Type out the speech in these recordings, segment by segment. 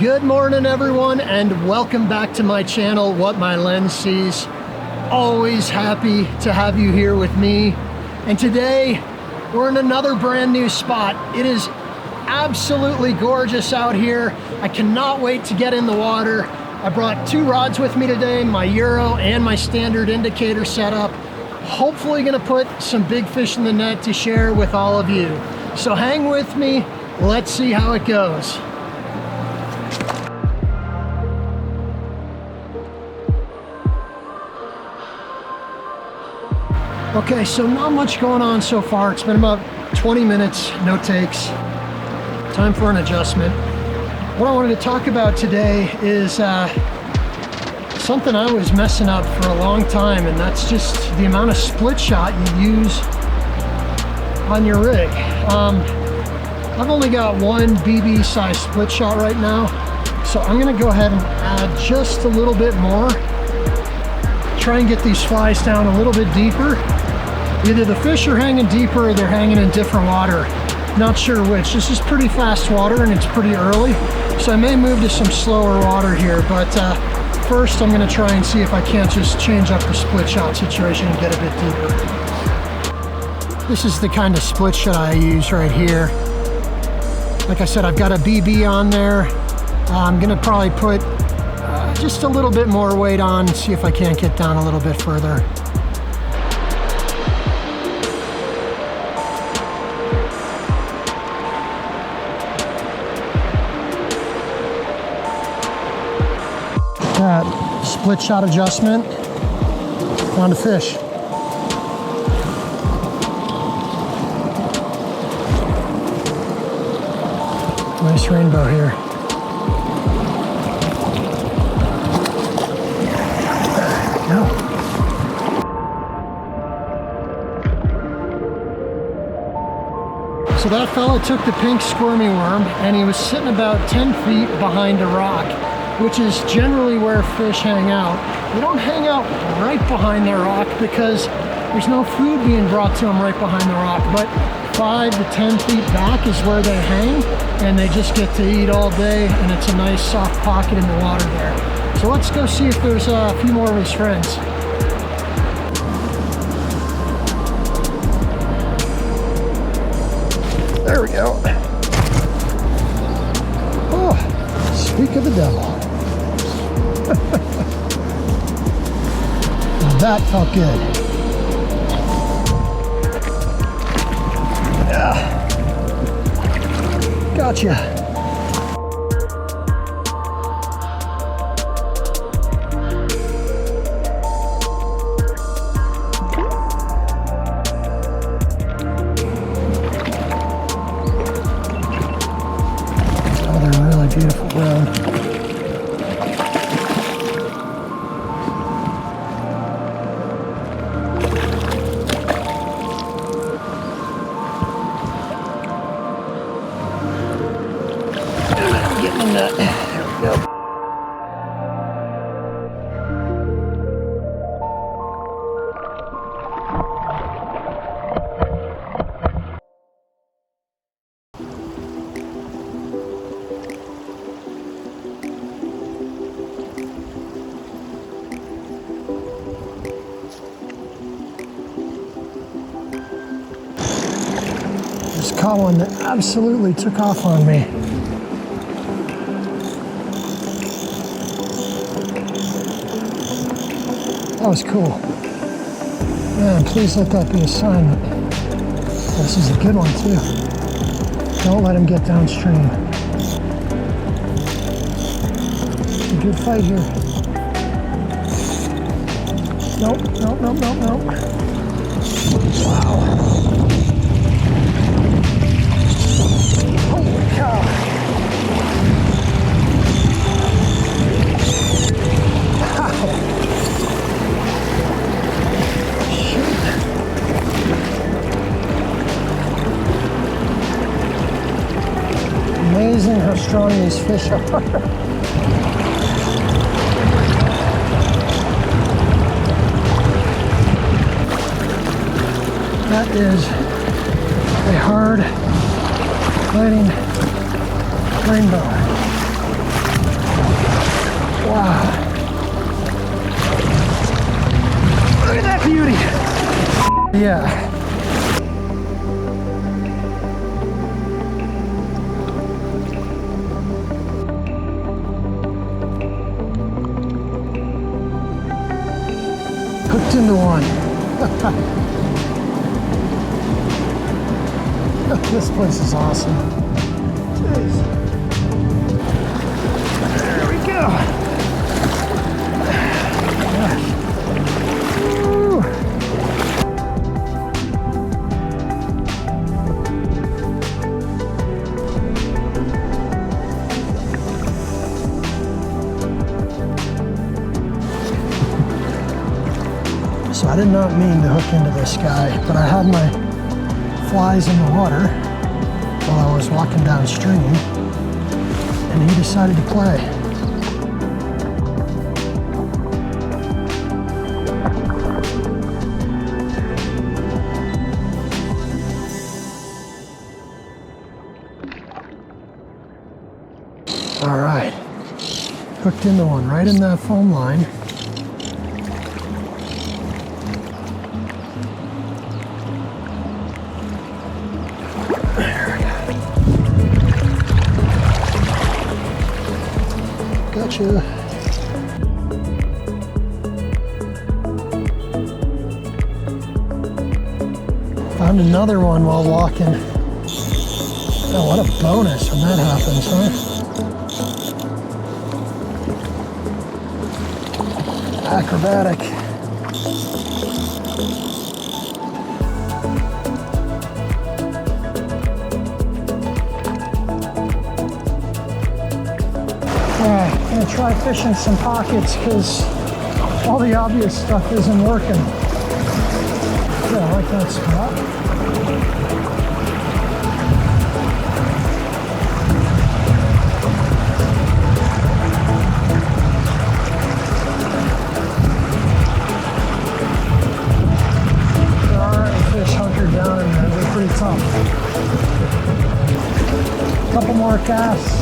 Good morning, everyone, and welcome back to my channel, What My Lens Sees. Always happy to have you here with me. And today, we're in another brand new spot. It is absolutely gorgeous out here. I cannot wait to get in the water. I brought two rods with me today, my Euro and my standard indicator setup. Hopefully gonna put some big fish in the net to share with all of you. So hang with me, let's see how it goes. Okay, so not much going on so far. It's been about 20 minutes, no takes. Time for an adjustment. What I wanted to talk about today is something I was messing up for a long time, and that's just the amount of split shot you use on your rig. I've only got one BB size split shot right now, so I'm gonna go ahead and add just a little bit more. Try and get these flies down a little bit deeper. Either the fish are hanging deeper or they're hanging in different water. Not sure which. This is pretty fast water and it's pretty early, so I may move to some slower water here, but first I'm gonna try and see if I can't just change up the split shot situation and get a bit deeper. This is the kind of split shot I use right here. Like I said, I've got a BB on there. I'm gonna probably put just a little bit more weight on and see if I can't get down a little bit further. That split shot adjustment, found a fish. Nice rainbow here. There we go. So that fella took the pink squirmy worm and he was sitting about 10 feet behind a rock, which is generally where fish hang out. They don't hang out right behind the rock because there's no food being brought to them right behind the rock, but 5 to 10 feet back is where they hang, and they just get to eat all day, and it's a nice soft pocket in the water there. So let's go see if there's a few more of his friends. There we go. Oh, speak of the devil. Well, that felt good. Yeah. Gotcha. Oh, they're really beautiful brown. There we go. Just caught one that absolutely took off on me. That was cool. Man, please let that be a sign that this is a good one too. Don't let him get downstream. It's a good fight here. Nope, nope, nope, nope, nope. Wow. Holy cow. Amazing how strong these fish are. That is a hard fighting rainbow. Yeah. Hooked into one. This place is awesome. Jeez. There we go. Woo. So I did not mean to hook into this guy, but I had my flies in the water while I was walking downstream, and he decided to play. All right, hooked into one right in that foam line. Gotcha. Found another one while walking. Oh, what a bonus when that happens, huh? Acrobatic. Alright, I'm gonna try fishing some pockets because all the obvious stuff isn't working. Yeah, I like that spot. Fish hunkered down in there. They're pretty tough. Couple more casts.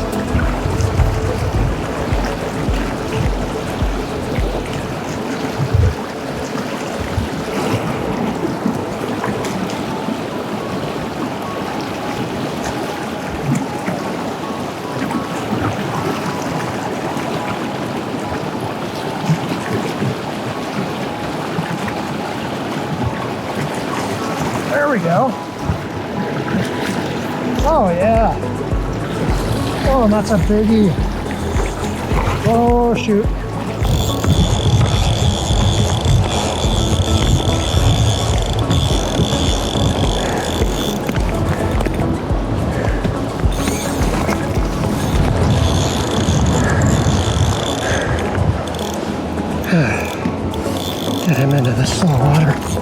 There we go. Oh yeah. Oh, and that's a biggie. Oh shoot. Get him into the slow water.